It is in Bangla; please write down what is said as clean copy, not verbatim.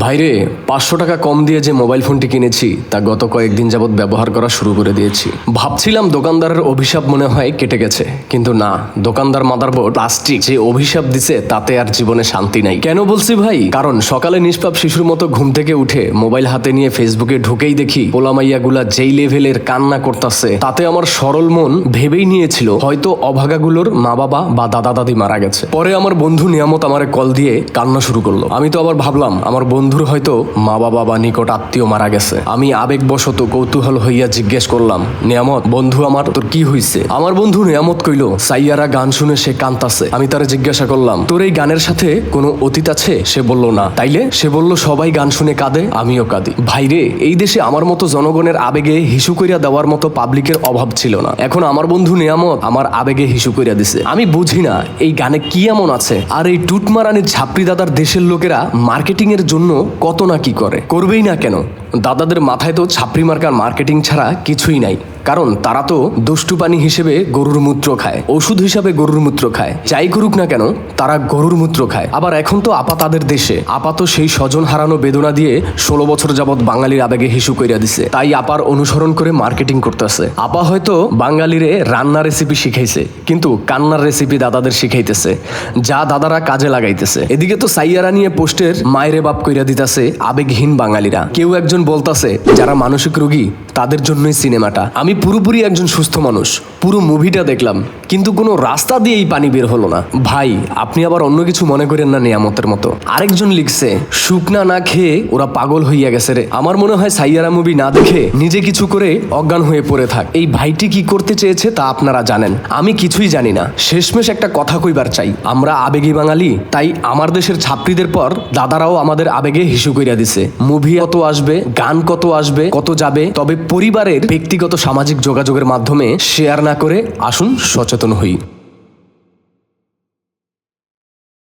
ভাইরে, 500 টাকা কম দিয়ে যে মোবাইল ফোনটি কিনেছি তা গত কয়েকদিন যাবৎ ব্যবহার করা শুরু করে দিয়েছি। ভাবছিলাম দোকানদারের অভিশাপ মনে হয় কেটে গেছে, কিন্তু না, দোকানদার মাদারবোর্ড প্লাস্টিক যে অভিশাপ দিছে তাতে আর জীবনে শান্তি নাই। কেন বলছি ভাই? কারণ সকালে নিষ্পাপ শিশুর মতো ঘুম থেকে উঠে মোবাইল হাতে নিয়ে ফেসবুকে ঢুকেই দেখি পোলামাইয়াগুলা যেই লেভেলের কান্না করতেছে, তাতে আমার সরল মন ভেবেই নিয়েছিল হয়তো অভাগাগুলোর মা বাবা বা দাদা দাদি মারা গেছে। পরে আমার বন্ধু নিয়ামত আমারে কল দিয়ে কান্না শুরু করলো। আমি তো আবার ভাবলাম আমার বন্ধুর হয়তো মা বাবা বা নিকট আত্মীয় মারা গেছে। আমি আবেগবশত কৌতূহল হইয়া জিজ্ঞেস করলাম, নিয়ামত বন্ধু আমার, তোর কি হইছে? আমার বন্ধু নিয়ামত কইল, সাইয়ারা গান শুনে সে কান্তাছে। আমি তারে জিজ্ঞাসা করলাম, তোর এই গানের সাথে কোনো অতীত আছে? সে বলল না। তাইলে? সে বলল, সবাই গান শুনে কাঁদে, আমিও কাঁদি। ভাইরে, এই দেশে আমার মতো জনগণের আবেগে হিসু কইরা দেওয়ার মতো পাবলিকের অভাব ছিল না। এখন আমার বন্ধু নিয়ামত আমার আবেগে হিসু কইরা দিছে। আমি বুঝি না এই গানে কি এমন আছে। আর এই টুটমারানির ঝাপড়ি দাদার দেশের লোকেরা মার্কেটিং এর জন্য কত না কি করে, করবেই না কেন? দাদাদের মাথায় তো ছাপড়ি মার্কার মার্কেটিং ছাড়া কিছুই নাই। কারণ তারা তো দুষ্টু পানি হিসেবে গরুর মূত্র খায়, ওষুধ হিসাবে গরুর মূত্র খায়। যাই করুক না কেন, তারা গরুর মূত্র খায়। আবার এখন তো আপা তাদের দেশে, আপা তো সেই স্বজন হারানো বেদনা দিয়ে 16 বছর যাবৎ বাঙালির আবেগে হিসু কইরা দিছে। তাই আপার অনুসরণ করে মার্কেটিং করতেছে। আপা হয়তো বাঙালিরে রান্না রেসিপি শিখাইছে, কিন্তু কান্নার রেসিপি দাদাদের শিখাইতেছে, যা দাদারা কাজে লাগাইতেছে। এদিকে তো সাইয়ারা নিয়ে পোস্টের মায়েরে বাপ কইরা দিতেছে আবেগহীন বাঙালিরা। কেউ একজন বলতাছে যারা মানসিক রোগী তাদের জন্যই সিনেমাটা। আমি পুরোপুরি একজন সুস্থ মানুষ, পুরো মুভিটা দেখলাম, কিন্তু কোনো রাস্তা দিয়েই পানি বের হলো না। ভাই, আপনি আবার অন্য কিছু মনে করেন না নিয়ামতের মতো। আরেকজন লিখছে, শুকনা না খেয়ে ওরা পাগল হইয়া গেছে রে। আমার মনে হয় সাইয়ারা মুভি না দেখে নিজে কিছু করে অজ্ঞান হয়ে পড়ে থাক। এই ভাইটি কি করতে চেয়েছে তা আপনারা জানেন, আমি কিছুই জানি না। শেষমেশ একটা কথা কইবার চাই, আমরা আবেগী বাঙালি, তাই আমার দেশের ছাত্রীদের পর দাদারাও আমাদের আবেগে হিসু কইরা দিছে। মুভি কত আসবে, গান কত আসবে, কত যাবে, তবে পরিবারের ব্যক্তিগত সামাজিক যোগাযোগের মাধ্যমে শেয়ার না করে আসুন সচেতন হই।